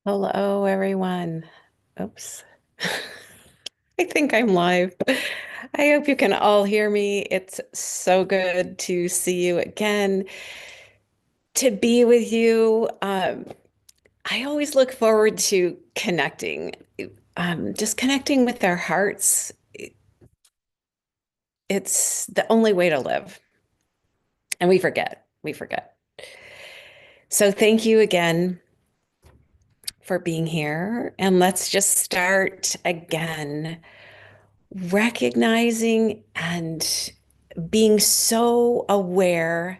Hello, everyone. Oops. I think I'm live. I hope you can all hear me. It's so good to see you again, to be with you. I always look forward to connecting, just connecting with our hearts. It's the only way to live. And we forget. We forget. So thank you again for being here. And let's just start again, recognizing and being so aware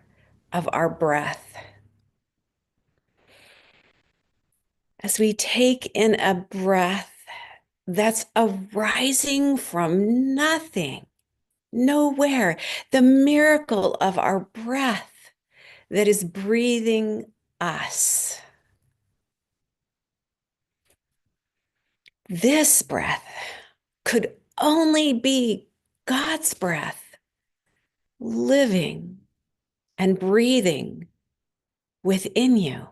of our breath. As we take in a breath that's arising from nothing, nowhere, the miracle of our breath that is breathing us. This breath could only be God's breath living and breathing within you.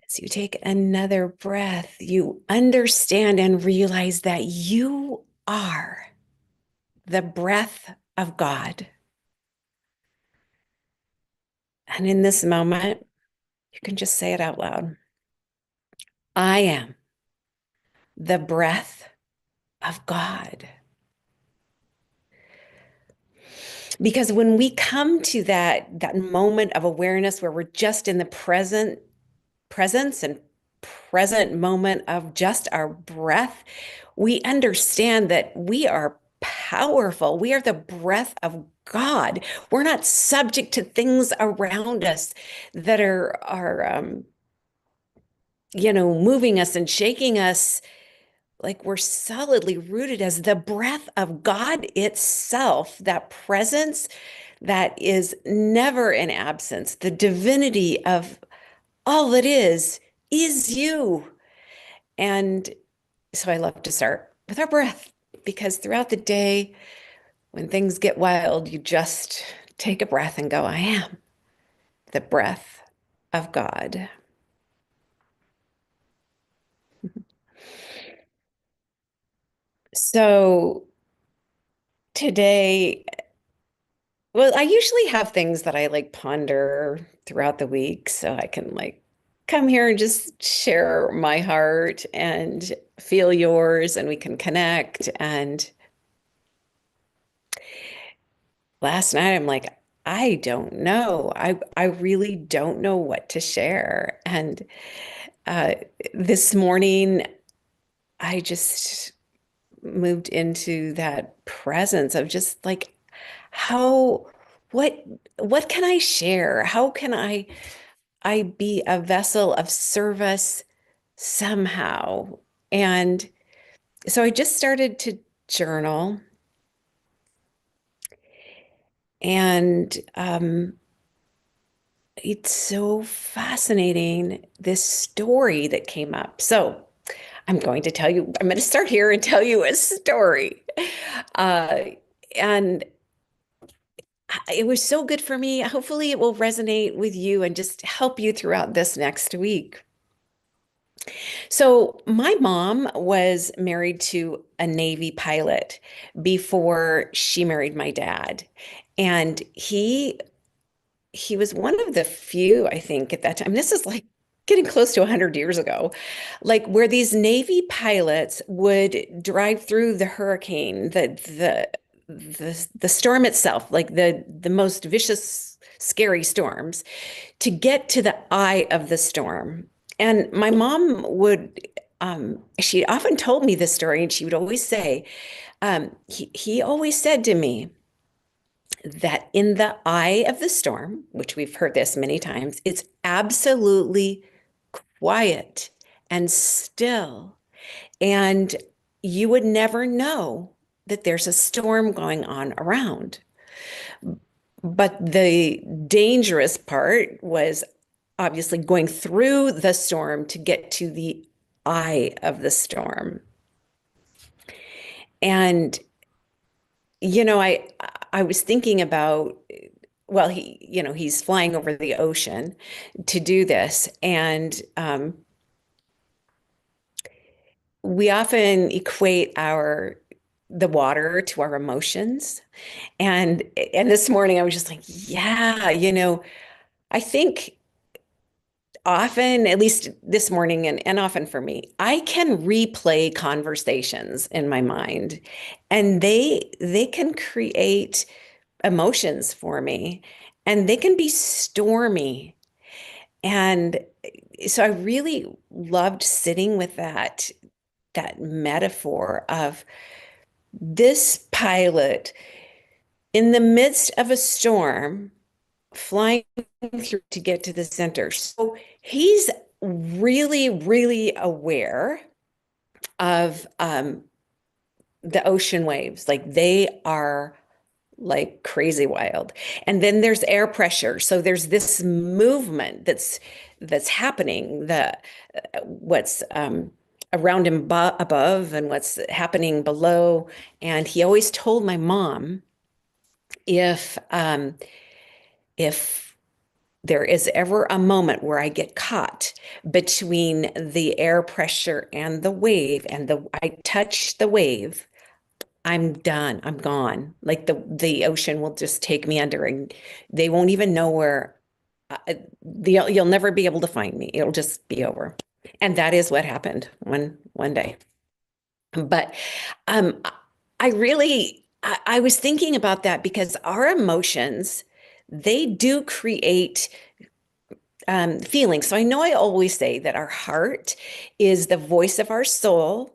As you take another breath, you understand and realize that you are the breath of God. And in this moment, you can just say it out loud. I am the breath of God. Because when we come to that moment of awareness where we're just in the presence and present moment of just our breath, we understand that we are powerful. We are the breath of God. We're not subject to things around us that are moving us and shaking us. Like we're solidly rooted as the breath of God itself, that presence that is never in absence, the divinity of all that is you. And so I love to start with our breath because throughout the day, when things get wild, you just take a breath and go, I am the breath of God. So today, well, I usually have things that I like ponder throughout the week so I can like come here and just share my heart and feel yours and we can connect. And last night I'm like, I don't know. I really don't know what to share. And uh, this morning I just moved into that presence of just like how what what can I share? How can I be a vessel of service somehow? And so I just started to journal and it's so fascinating, this story that came up. So I'm going to start here and tell you a story. Uh, and it was so good for me. Hopefully, it will resonate with you and just help you throughout this next week. So, my mom was married to a Navy pilot before she married my dad. And he was one of the few, I think, at that time. This is like getting close to 100 years ago, like where these Navy pilots would drive through the hurricane, the storm itself, like the most vicious, scary storms, to get to the eye of the storm. And my mom she often told me this story, and she would always say, he always said to me, that in the eye of the storm, which we've heard this many times, it's absolutely quiet and still. And you would never know that there's a storm going on around. But the dangerous part was obviously going through the storm to get to the eye of the storm. And I was thinking about well, he's flying over the ocean to do this. And we often equate the water to our emotions. And and this morning I was just like, yeah, I think often, at least this morning and often for me, I can replay conversations in my mind and they can create emotions for me and they can be stormy. And so I really loved sitting with that metaphor of this pilot in the midst of a storm flying through to get to the center. So he's really, really aware of the ocean waves. Like they are like crazy wild. And then there's air pressure. So there's this movement that's happening, the what's around him above and what's happening below. And he always told my mom if there is ever a moment where I get caught between the air pressure and the wave, and I touch the wave, I'm done. I'm gone. Like the ocean will just take me under, and they won't even know where. You'll never be able to find me. It'll just be over. And that is what happened one day. But um, I really I was thinking about that because our emotions, they do create feelings. So I know I always say that our heart is the voice of our soul,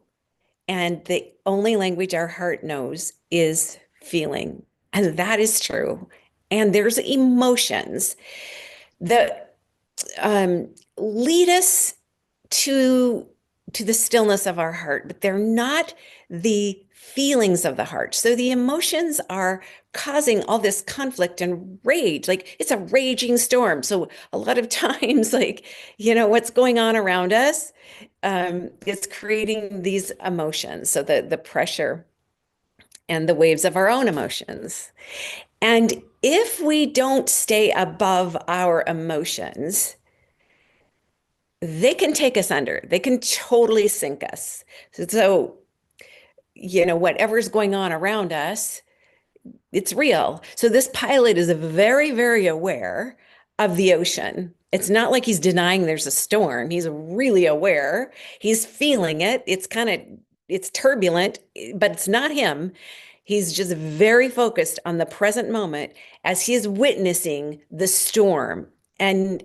and the only language our heart knows is feeling. And that is true. And there's emotions that lead us to the stillness of our heart, but they're not the feelings of the heart. So the emotions are causing all this conflict and rage. Like it's a raging storm. So a lot of times, like, what's going on around us, it's creating these emotions. So the pressure and the waves of our own emotions. And if we don't stay above our emotions, they can take us under. They can totally sink us. So, whatever's going on around us, it's real. So this pilot is very, very aware of the ocean. It's not like he's denying there's a storm. He's really aware. He's feeling it. It's turbulent, but it's not him. He's just very focused on the present moment as he is witnessing the storm and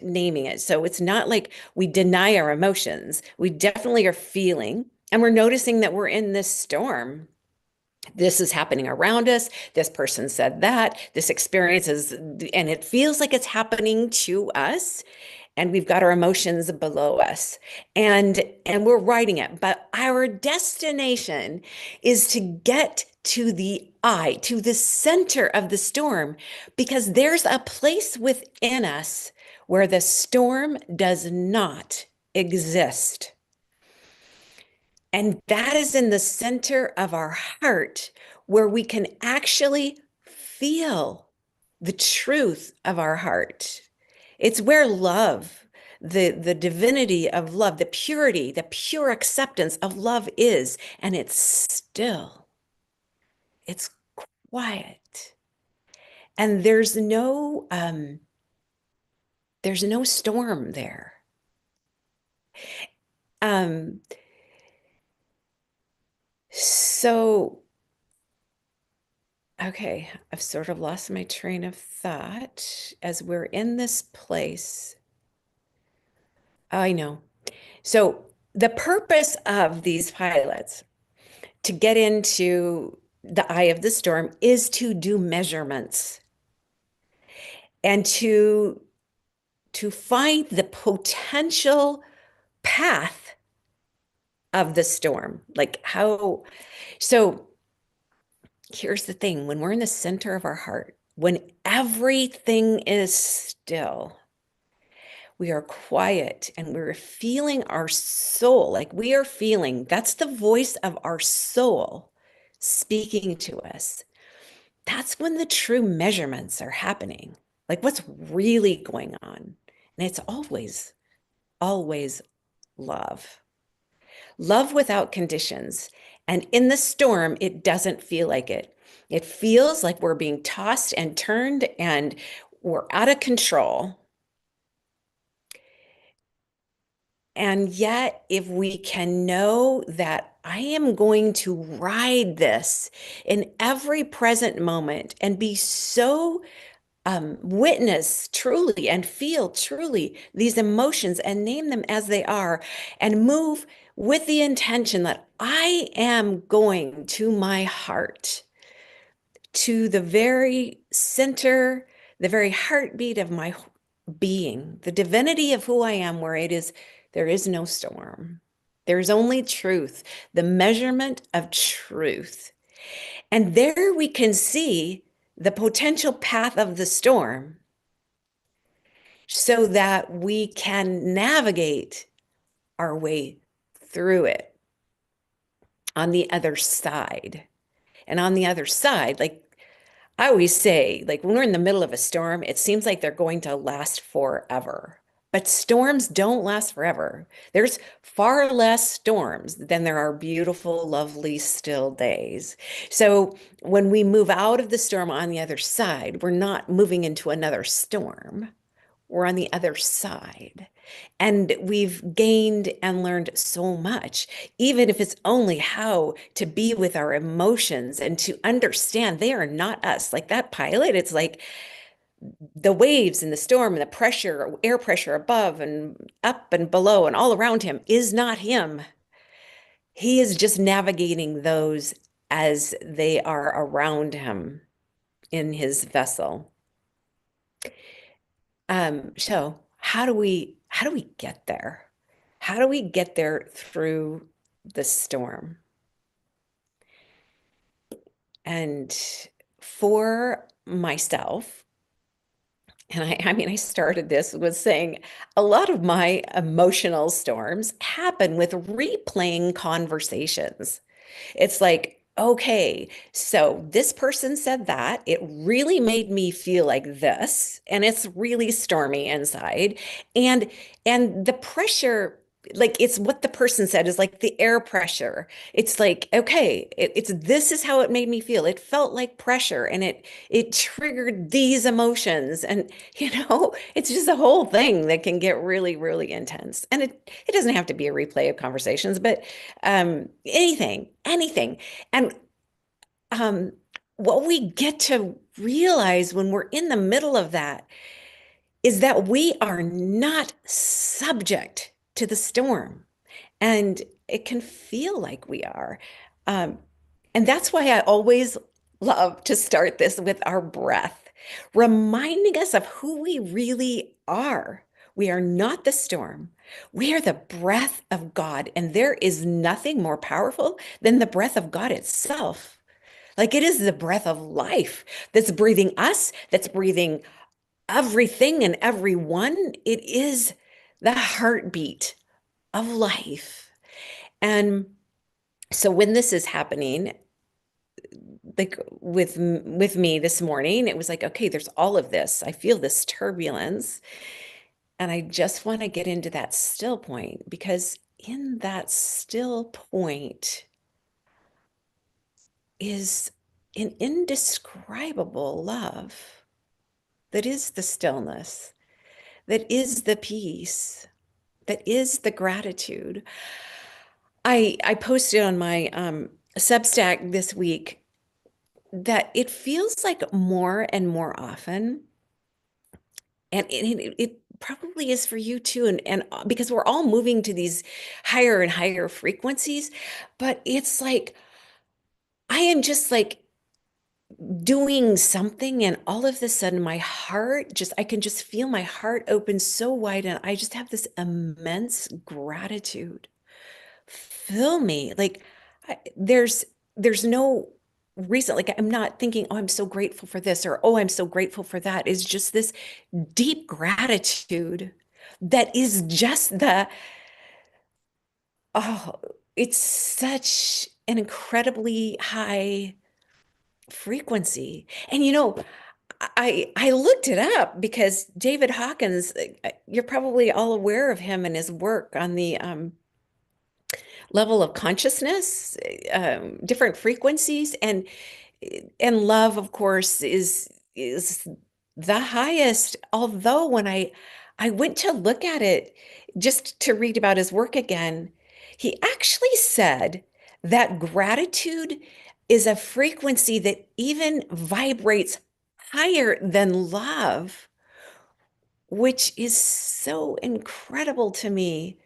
naming it. So it's not like we deny our emotions. We definitely are feeling, and we're noticing that we're in this storm. This is happening around us. This person said that. This experience is, and it feels like it's happening to us. And we've got our emotions below us, and we're writing it. But our destination is to get to the eye, to the center of the storm, because there's a place within us where the storm does not exist. And that is in the center of our heart where we can actually feel the truth of our heart. It's where love, the divinity of love, the purity, the pure acceptance of love is. And it's still, it's quiet. And there's no storm there. Um, so Okay, I've sort of lost my train of thought as we're in this place. I know. So, the purpose of these pilots to get into the eye of the storm is to do measurements and to find the potential path of the storm. Like how, so here's the thing, when we're in the center of our heart, when everything is still, we are quiet and we're feeling our soul. Like we are feeling, that's the voice of our soul speaking to us. that's when the true measurements are happening. Like what's really going on. And it's always, always love. Love without conditions. And in the storm, it doesn't feel like it. It feels like we're being tossed and turned and we're out of control. And yet, if we can know that I am going to ride this in every present moment and be so witness truly and feel truly these emotions and name them as they are and move with the intention that I am going to my heart, to the very center, the very heartbeat of my being, the divinity of who I am, where it is, there is no storm. There's only truth, the measurement of truth. And there we can see the potential path of the storm so that we can navigate our way through it on the other side. And on the other side, like I always say, like when we're in the middle of a storm, it seems like they're going to last forever. But storms don't last forever. There's far less storms than there are beautiful, lovely, still days. So when we move out of the storm on the other side, we're not moving into another storm. We're on the other side. And we've gained and learned so much, even if it's only how to be with our emotions and to understand they are not us. Like that pilot, it's like the waves and the storm and the pressure, air pressure above and up and below and all around him is not him. He is just navigating those as they are around him in his vessel. So how do we get there? How do we get there through the storm? And for myself, and I mean, I started this with saying a lot of my emotional storms happen with replaying conversations. It's like, okay, so this person said that. It really made me feel like this, and it's really stormy inside. And and the pressure, like it's what the person said is like the air pressure. It's like, okay, it's this is how it made me feel. It felt like pressure and it triggered these emotions. And it's just a whole thing that can get really, really intense. And it doesn't have to be a replay of conversations, but anything. And um, what we get to realize when we're in the middle of that is that we are not subject to the storm. And it can feel like we are. Um, and that's why I always love to start this with our breath, reminding us of who we really are. We are not the storm. We are the breath of God. And there is nothing more powerful than the breath of God itself. Like it is the breath of life that's breathing us, that's breathing everything and everyone. It is the heartbeat of life. And so when this is happening, like with me this morning, it was like, okay, there's all of this. I feel this turbulence, and I just want to get into that still point because in that still point is an indescribable love that is the stillness, that is the peace, that is the gratitude. I posted on my Substack this week that it feels like more and more often, and it probably is for you too, and because we're all moving to these higher and higher frequencies, but it's like I am just like doing something, and all of a sudden my heart just I can just feel my heart open so wide, and I just have this immense gratitude fill me. Like there's no reason. Like I'm not thinking, oh, I'm so grateful for this or oh, I'm so grateful for that. It's just this deep gratitude that is just the oh, it's such an incredibly high frequency. And I looked it up because David Hawkins, you're probably all aware of him and his work on the level of consciousness, different frequencies, and love, of course, is the highest. Although when I went to look at it just to read about his work again, he actually said that gratitude is a frequency that even vibrates higher than love, which is so incredible to me.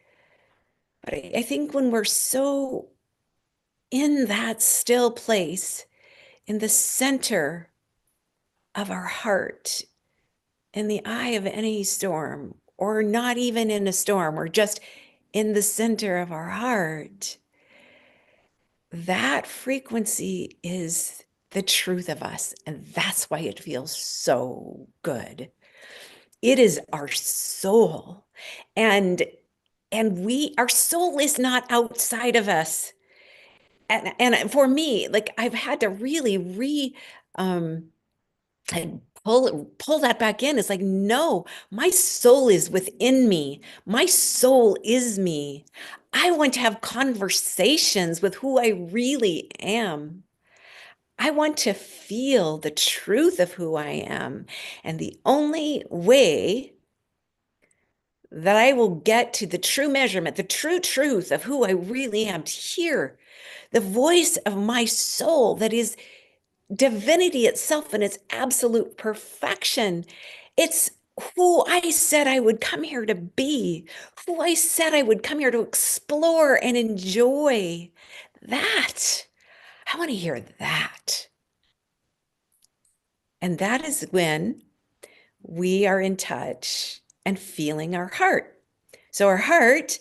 But I think when we're so in that still place, in the center of our heart, in the eye of any storm, or not even in a storm, or just in the center of our heart, that frequency is the truth of us. And that's why it feels so good. It is our soul. And our soul is not outside of us. And for me, like I've had to really um and pull that back in. It's like, no, my soul is within me. My soul is me. I want to have conversations with who I really am. I want to feel the truth of who I am. And the only way that I will get to the true measurement, the true truth of who I really am, to hear the voice of my soul that is divinity itself in its absolute perfection. It's who I said I would come here to be, who I said I would come here to explore and enjoy. That, I want to hear that. And that is when we are in touch and feeling our heart. So our heart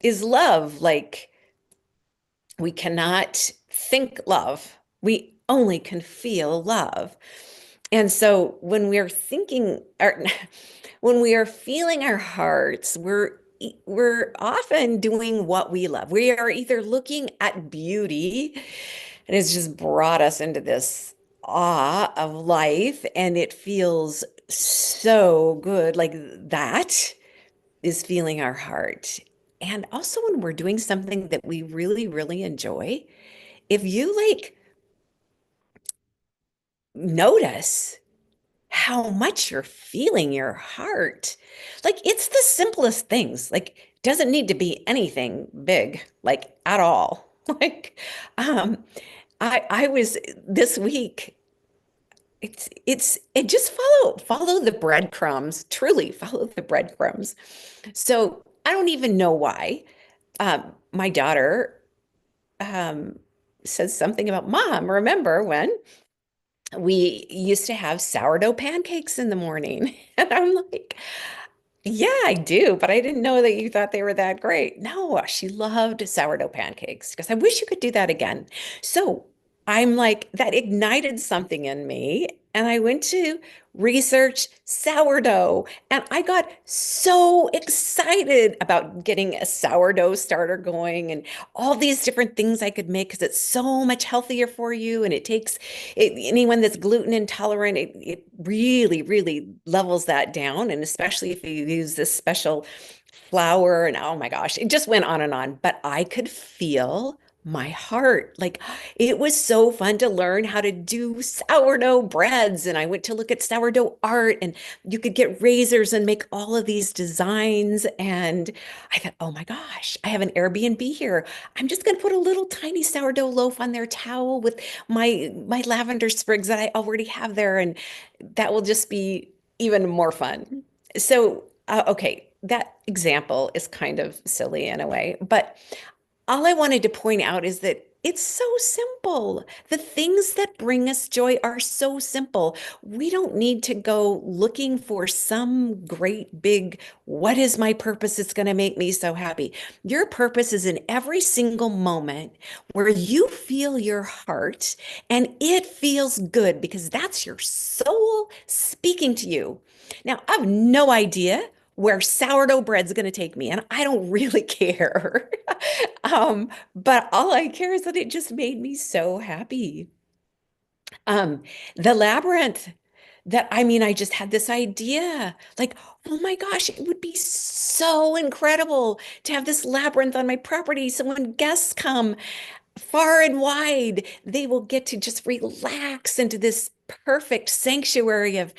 is love. Like we cannot think love. We only can feel love. And so when we're thinking or when we are feeling our hearts, we're often doing what we love. We are either looking at beauty, and it's just brought us into this awe of life, and it feels so good. Like that is feeling our heart. And also when we're doing something that we really, really enjoy, if you like notice how much you're feeling your heart. Like it's the simplest things. Like doesn't need to be anything big, like at all. Like um I was this week, it just follow the breadcrumbs, truly follow the breadcrumbs. So I don't even know why. My daughter um says something about mom, remember when we used to have sourdough pancakes in the morning? And I'm like, yeah, I do, but I didn't know that you thought they were that great. No, she loved sourdough pancakes because I wish you could do that again. So I'm like, that ignited something in me. And I went to research sourdough and I got so excited about getting a sourdough starter going and all these different things I could make because it's so much healthier for you. And it takes anyone that's gluten intolerant, it really, really levels that down. And especially if you use this special flour, and oh my gosh, it just went on and on. But I could feel my heart. Like it was so fun to learn how to do sourdough breads. And I went to look at sourdough art, and you could get razors and make all of these designs. And I thought, oh my gosh, I have an Airbnb here. I'm just going to put a little tiny sourdough loaf on their towel with my lavender sprigs that I already have there, and that will just be even more fun. So, okay, that example is kind of silly in a way, but all I wanted to point out is that it's so simple. The things that bring us joy are so simple. We don't need to go looking for some great big, what is my purpose? It's going to make me so happy. Your purpose is in every single moment where you feel your heart and it feels good because that's your soul speaking to you. Now, I have no idea where sourdough bread's going to take me, and I don't really care. But all I care is that it just made me so happy. Um, the labyrinth that I mean, I just had this idea like, oh my gosh, it would be so incredible to have this labyrinth on my property. So when guests come far and wide, they will get to just relax into this perfect sanctuary of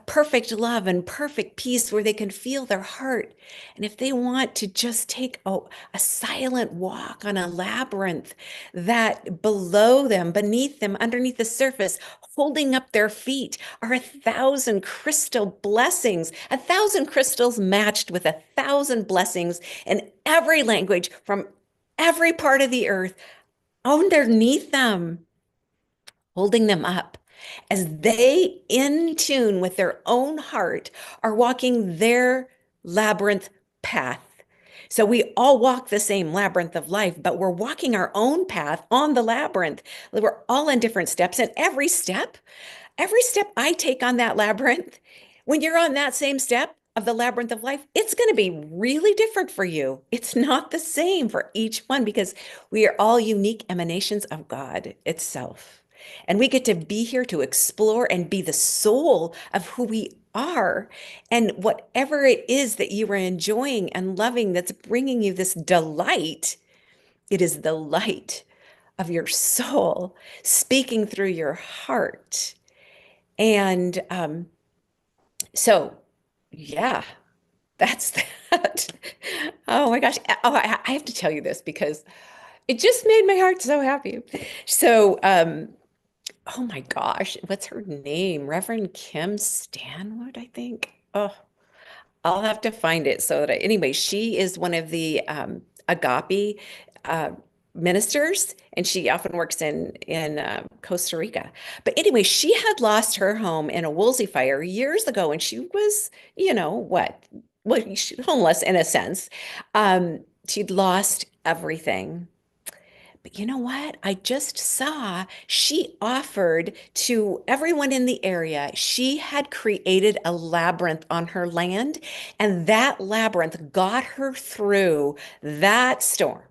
perfect love and perfect peace where they can feel their heart. And if they want to just take a silent walk on a labyrinth that below them, beneath them, underneath the surface, holding up their feet are 1,000 crystal blessings, 1,000 crystals matched with 1,000 blessings in every language from every part of the earth underneath them, holding them up as they, in tune with their own heart, are walking their labyrinth path. So we all walk the same labyrinth of life, but we're walking our own path on the labyrinth. We're all in different steps, and every step I take on that labyrinth, when you're on that same step of the labyrinth of life, it's going to be really different for you. It's not the same for each one because we are all unique emanations of God itself. And we get to be here to explore and be the soul of who we are. And whatever it is that you are enjoying and loving that's bringing you this delight, it is the light of your soul speaking through your heart. And so, yeah, that's that. Oh my gosh. Oh, I have to tell you this because it just made my heart so happy. So, oh my gosh, what's her name? Reverend Kim Stanwood, I think. Oh, I'll have to find it so that anyway, she is one of the agape uh, ministers, and she often works in Costa Rica. But anyway, she had lost her home in a Woolsey fire years ago, and she was, what? Well, homeless in a sense. She'd lost everything. But you know what? I just saw she offered to everyone in the area. She had created a labyrinth on her land, and that labyrinth got her through that storm.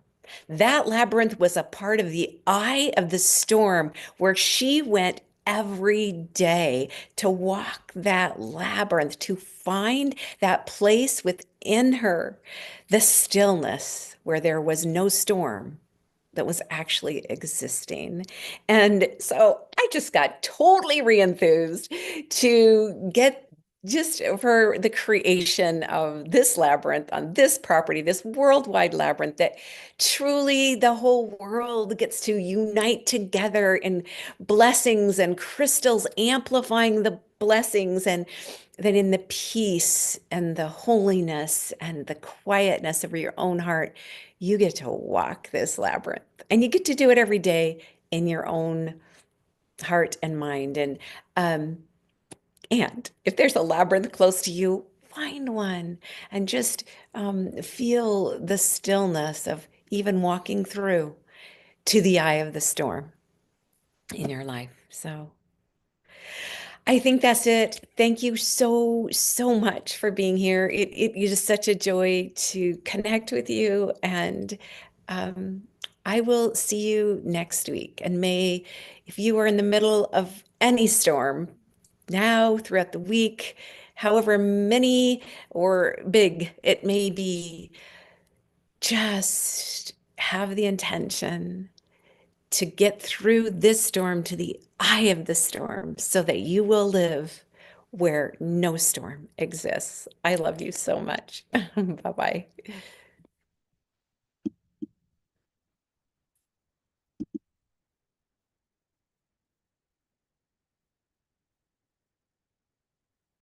That labyrinth was a part of the eye of the storm where she went every day to walk that labyrinth, to find that place within her, the stillness where there was no storm that was actually existing. And so I just got totally re-enthused to get just for the creation of this labyrinth on this property, this worldwide labyrinth that truly the whole world gets to unite together in blessings and crystals amplifying the blessings, and then in the peace and the holiness and the quietness of your own heart, you get to walk this labyrinth and you get to do it every day in your own heart and mind. Um, and if there's a labyrinth close to you, find one and just feel the stillness of even walking through to the eye of the storm in your life. So I think that's it. Thank you so, so much for being here. It is such a joy to connect with you. And um, I will see you next week. And may, if you are in the middle of any storm now, throughout the week, however many or big it may be, just have the intention to get through this storm to the eye of the storm so that you will live where no storm exists. I love you so much. Bye bye.